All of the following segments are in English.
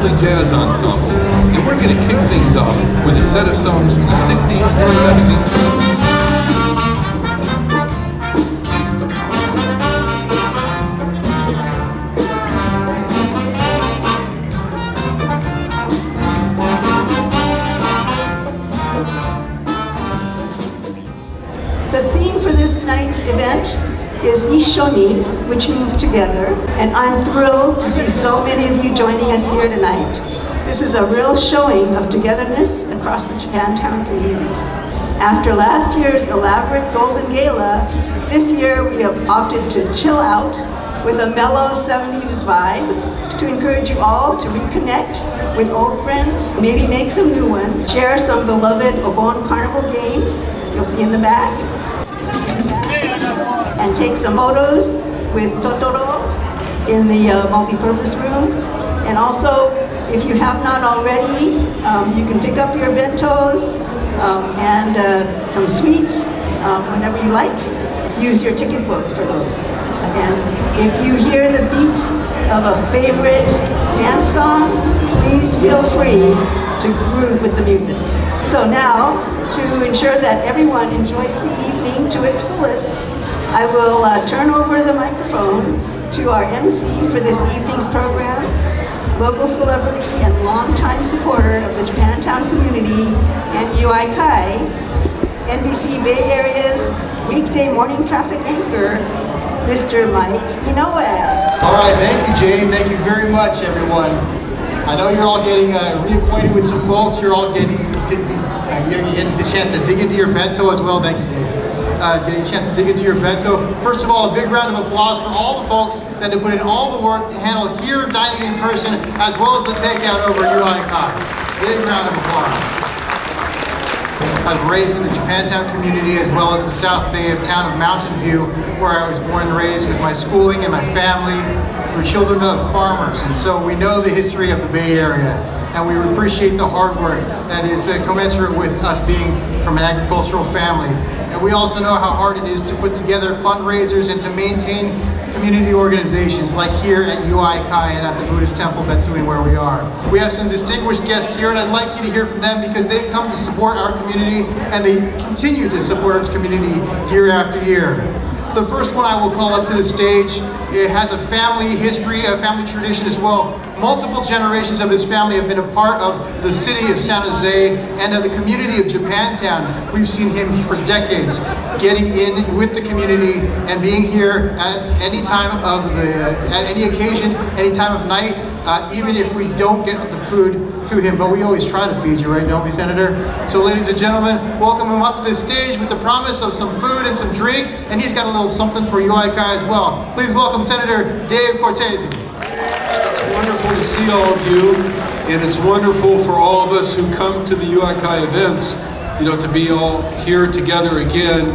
Leslie Jazz Ensemble, and we're going to kick things off with a set of songs from the 60s and 70s. The theme for this night's event is Issho-ni, which means together, and I'm thrilled to see so many of you joining us here tonight. This is a real showing of togetherness across the Japantown community. After last year's elaborate Golden Gala, this year we have opted to chill out with a mellow 70s vibe to encourage you all to reconnect with old friends, maybe make some new ones, share some beloved Obon Carnival games, you'll see in the back, and take some photos with Totoro in the multi-purpose room. And also, if you have not already, you can pick up your bentos and some sweets whenever you like. Use your ticket book for those. And if you hear the beat of a favorite dance song, please feel free to groove with the music. So now, to ensure that everyone enjoys the evening to its fullest, I will turn over the microphone to our MC for this evening's program, local celebrity and longtime supporter of the Japantown community and UI Kai, NBC Bay Area's weekday morning traffic anchor, Mr. Mike Inoue. All right, thank you, Jane. Thank you very much, everyone. I know you're all getting reacquainted with some folks. You're all getting the chance to dig into your bento as well. Thank you, Dave. Getting a chance to dig into your bento. First of all, a big round of applause for all the folks that have put in all the work to handle here dining in person as well as the takeout over at UI Kai. Big round of applause. I was raised in the Japantown community as well as the South Bay of town of Mountain View, where I was born and raised with my schooling and my family. We're children of farmers, and so we know the history of the Bay Area, and we appreciate the hard work that is commensurate with us being from an agricultural family. And we also know how hard it is to put together fundraisers and to maintain community organizations like here at UI Kai and at the Buddhist Temple Betsui where we are. We have some distinguished guests here, and I'd like you to hear from them because they've come to support our community and they continue to support our community year after year. The first one I will call up to the stage. It has a family history, a family tradition as well. Multiple generations of his family have been a part of the city of San Jose and of the community of Japantown. We've seen him for decades getting in with the community and being here at any time of at any occasion, any time of night, even if we don't get the food to him, but we always try to feed you, right, don't we, Senator? So ladies and gentlemen, welcome him up to the stage with the promise of some food and some drink, and he's got a little something for UI Kai as well. Please welcome Senator Dave Cortese. It's wonderful to see all of you, and it's wonderful for all of us who come to the UI Kai events, to be all here together again.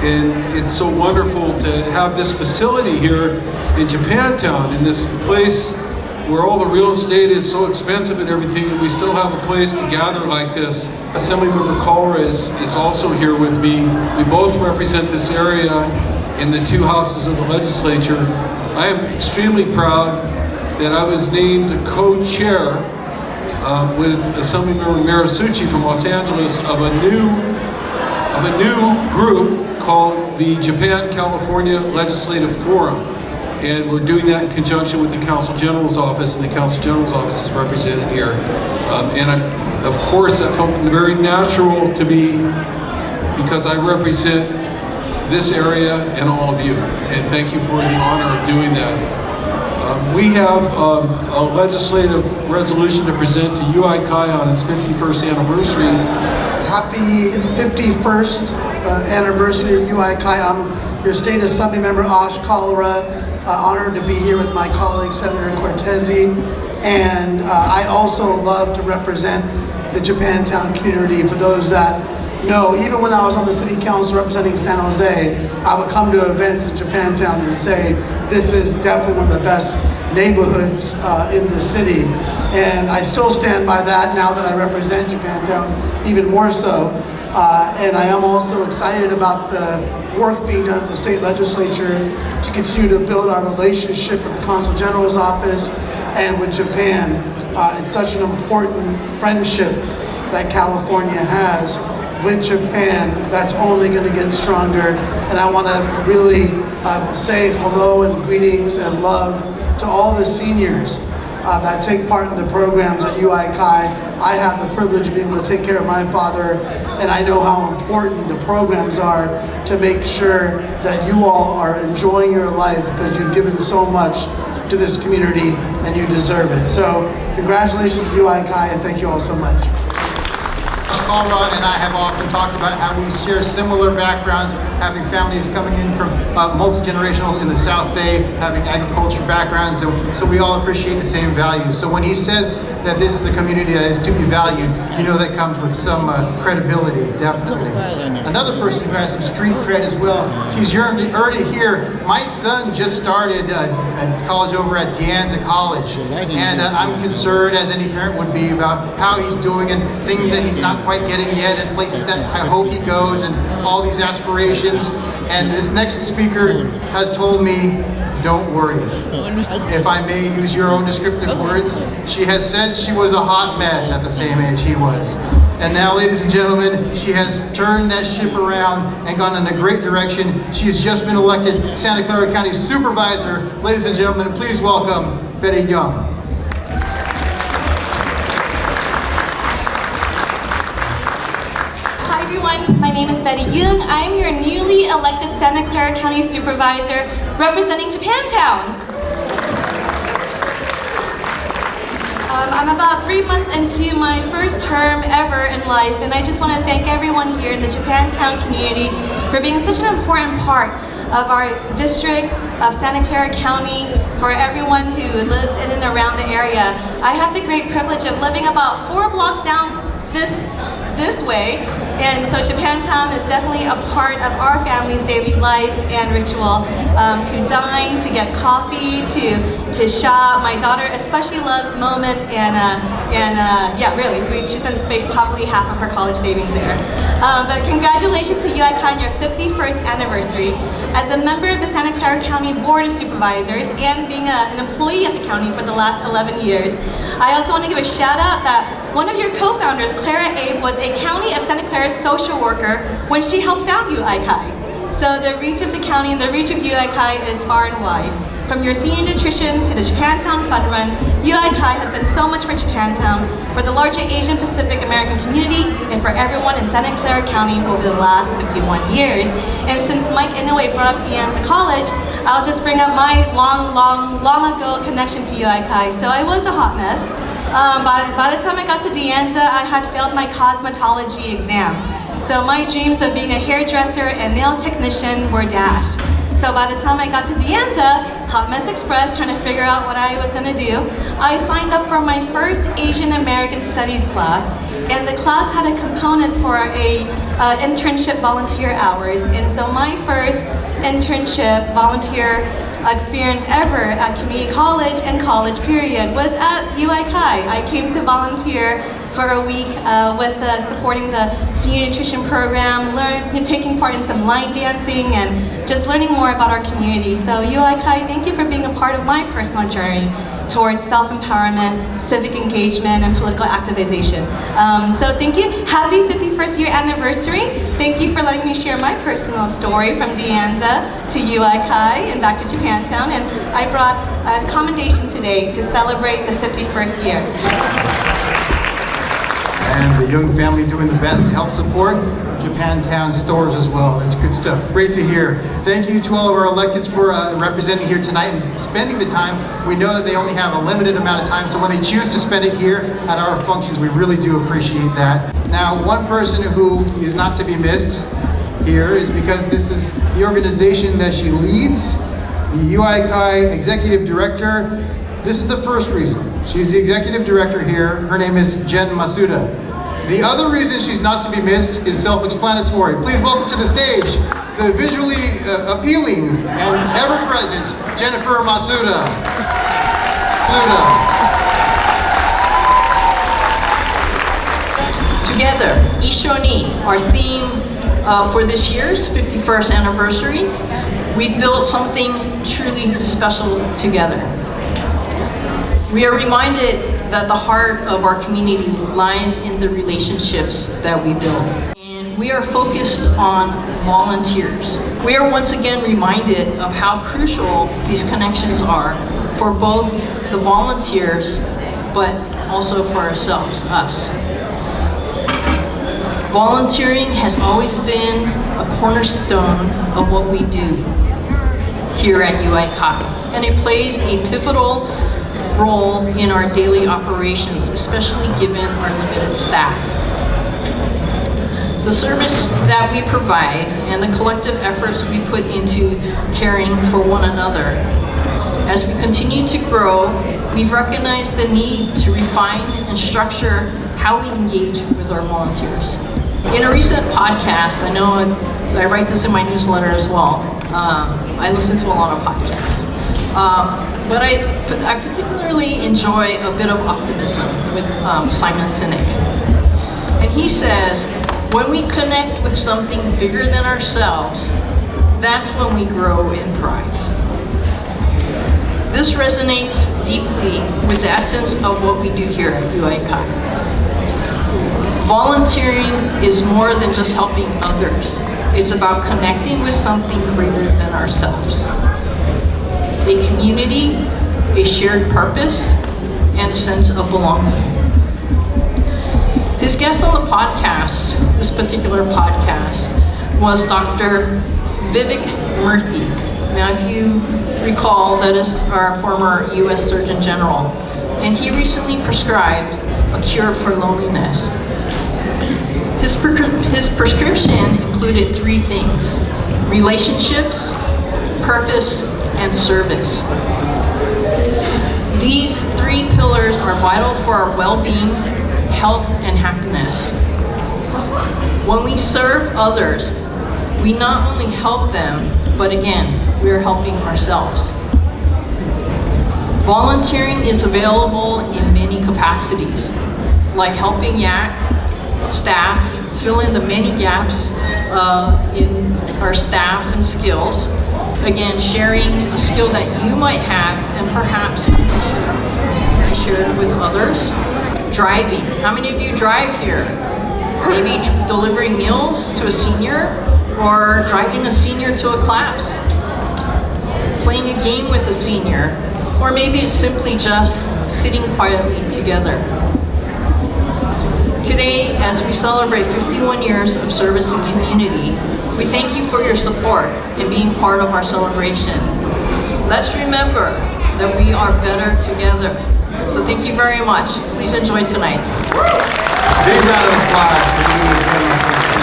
And it's so wonderful to have this facility here in Japantown, in this place where all the real estate is so expensive and everything, and we still have a place to gather like this. Assemblymember Kalra is also here with me. We both represent this area in the two houses of the legislature. I am extremely proud that I was named co-chair with Assemblymember Marisucci from Los Angeles of a new group called the Japan-California Legislative Forum. And we're doing that in conjunction with the Council General's Office, and the Council General's Office is represented here. Of course, that felt very natural to me because I represent this area and all of you. And thank you for the honor of doing that. We have a legislative resolution to present to UI Kai on its 51st anniversary. Happy 51st anniversary of UI Kai. I'm your State Assembly Member Ash Kalra. Honored to be here with my colleague Senator Cortese, and I also love to represent the Japantown community. For those that know, even when I was on the City Council representing San Jose, I would come to events in Japantown and say, this is definitely one of the best neighborhoods in the city. And I still stand by that now that I represent Japantown, even more so. And I am also excited about the work being done at the state legislature to continue to build our relationship with the Consul General's office and with Japan. it's such an important friendship that California has with Japan that's only going to get stronger. And I want to really say hello and greetings and love to all the seniors that take part in the programs at UI Kai. I have the privilege of being able to take care of my father, and I know how important the programs are to make sure that you all are enjoying your life, because you've given so much to this community and you deserve it. So congratulations to UI Kai, and thank you all so much. Colorado and I have often talked about how we share similar backgrounds, having families coming in from multi-generational in the South Bay, having agriculture backgrounds, so we all appreciate the same values. So when he says that this is a community that is to be valued, you know that comes with some credibility, definitely. Another person who has some street cred as well, she's already here. My son just started at college over at De Anza College, and I'm concerned, as any parent would be, about how he's doing and things that he's not quite getting yet, and places that I hope he goes, and all these aspirations. And this next speaker has told me, don't worry. If I may use your own descriptive words, she has said she was a hot mess at the same age he was. And now, ladies and gentlemen, she has turned that ship around and gone in a great direction. She has just been elected Santa Clara County Supervisor. Ladies and gentlemen, please welcome Betty Young. Hi everyone, my name is Betty Young. I am your newly elected Santa Clara County Supervisor representing Japantown. I'm about 3 months into my first term ever in life, and I just want to thank everyone here in the Japantown community for being such an important part of our district of Santa Clara County, for everyone who lives in and around the area. I have the great privilege of living about 4 blocks down this way, and so Japantown is definitely a part of our family's daily life and ritual. To dine, to get coffee, to shop. My daughter especially loves Moment, and yeah, really, she spends probably half of her college savings there. But congratulations to UI Kai on your 51st anniversary. As a member of the Santa Clara County Board of Supervisors and being an employee at the county for the last 11 years, I also want to give a shout out that one of your co-founders, Clara Abe, was a County of Santa Clara social worker when she helped found UI Kai. So the reach of the county and the reach of UI Kai is far and wide. From your senior nutrition to the Japantown Fun Run, UI Kai has done so much for Japantown, for the larger Asian Pacific American community, and for everyone in Santa Clara County over the last 51 years. And since Mike Inoue brought up De Anza College, I'll just bring up my long ago connection to UI Kai. So I was a hot mess. By the time I got to De Anza, I had failed my cosmetology exam. So my dreams of being a hairdresser and nail technician were dashed. So by the time I got to De Anza, Hot Mess Express, trying to figure out what I was going to do, I signed up for my first Asian American Studies class, and the class had a component for a internship volunteer hours. And so my first internship volunteer experience ever at community college and college period was at UI Kai. I came to volunteer for a week with supporting the senior nutrition program, taking part in some line dancing, and just learning more about our community. So UI Kai, thank you for being a part of my personal journey towards self-empowerment, civic engagement, and political activization. So thank you. Happy 51st year anniversary. Thank you for letting me share my personal story from De Anza to UI Kai and back to Japantown. And I brought a commendation today to celebrate the 51st year. And the Young family doing the best to help support Japantown stores as well. That's good stuff. Great to hear. Thank you to all of our electeds for representing here tonight and spending the time. We know that they only have a limited amount of time, so when they choose to spend it here at our functions, we really do appreciate that. Now, one person who is not to be missed here is because this is the organization that she leads, the UI Kai Executive Director. This is the first reason. She's the Executive Director here. Her name is Jen Masuda. The other reason she's not to be missed is self-explanatory. Please welcome to the stage the visually appealing and ever-present Jennifer Masuda. Together, Issho-ni, our theme for this year's 51st anniversary, we built something truly special together. We are reminded that the heart of our community lies in the relationships that we build. And we are focused on volunteers. We are once again reminded of how crucial these connections are for both the volunteers, but also for ourselves, us. Volunteering has always been a cornerstone of what we do here at UICAI, and it plays a pivotal role in our daily operations, especially given our limited staff. The service that we provide and the collective efforts we put into caring for one another. As we continue to grow, we've recognized the need to refine and structure how we engage with our volunteers. In a recent podcast, I know I write this in my newsletter as well. I listen to a lot of podcasts. But I particularly enjoy a bit of optimism with Simon Sinek. And he says, when we connect with something bigger than ourselves, that's when we grow and thrive. This resonates deeply with the essence of what we do here at UICAI. Volunteering is more than just helping others. It's about connecting with something greater than ourselves. A community, a shared purpose, and a sense of belonging. His guest on the podcast, this particular podcast, was Dr. Vivek Murthy. Now, if you recall, that is our former U.S. Surgeon General, and he recently prescribed a cure for loneliness. His prescription included 3 things: relationships, purpose, and service. These 3 pillars are vital for our well-being, health, and happiness. When we serve others, we not only help them, but again, we are helping ourselves. Volunteering is available in many capacities, like helping YAC staff fill in the many gaps in our staff and skills. Again, sharing a skill that you might have and perhaps be shared with others. Driving. How many of you drive here? Maybe delivering meals to a senior, or driving a senior to a class. Playing a game with a senior, or maybe it's simply just sitting quietly together. Today, as we celebrate 51 years of service and community, we thank you for your support and being part of our celebration. Let's remember that we are better together. So thank you very much. Please enjoy tonight. Big round of applause for Edie.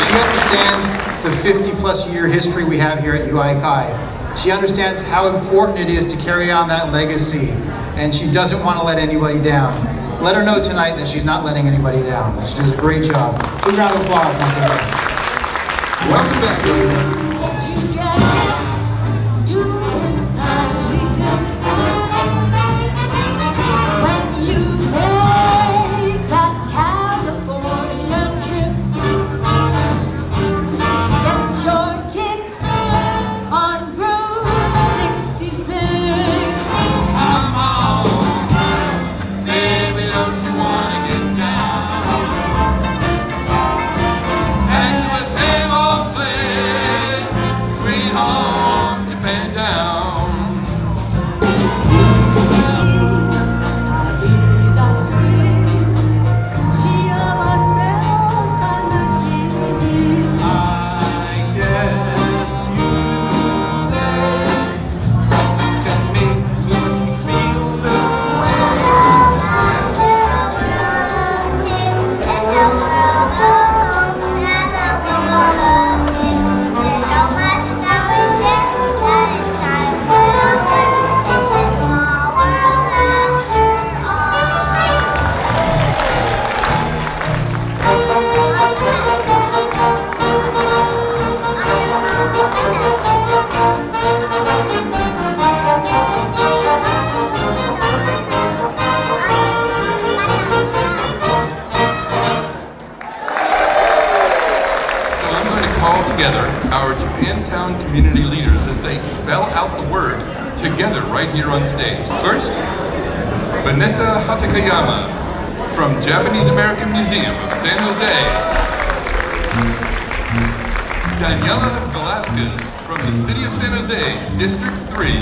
She understands the 50-plus year history we have here at UICAI. She understands how important it is to carry on that legacy, and she doesn't want to let anybody down. Let her know tonight that she's not letting anybody down. She does a great job. Big round of applause. Welcome back, everyone. Together, our Japantown community leaders as they spell out the word together right here on stage. First, Vanessa Hatakayama from Japanese American Museum of San Jose. Daniela Velasquez from the City of San Jose, District 3.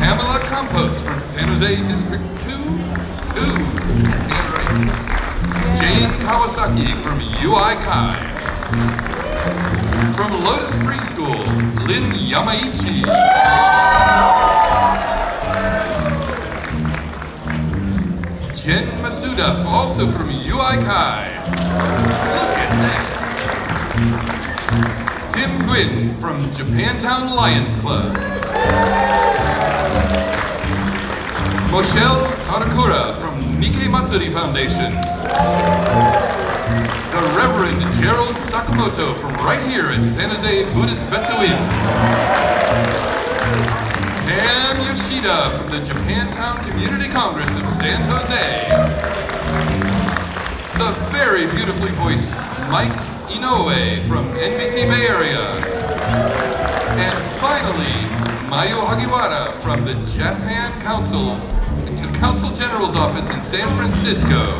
Pamela Campos from San Jose, District 2. Jane Kawasaki from UI Kai. From Lotus Preschool, Lynn Yamaichi. Jen Masuda, also from UI Kai. Look at that. Tim Gwynn from Japantown Lions Club. Moshel Karakura from Nikkei Matsuri Foundation. The Reverend Gerald Sakamoto from right here at San Jose Buddhist Betsuin. Pam Yoshida from the Japantown Community Congress of San Jose. The very beautifully voiced Mike Inoue from NBC Bay Area. And finally, Mayu Hagiwara from the Japan Consul General's Office in San Francisco.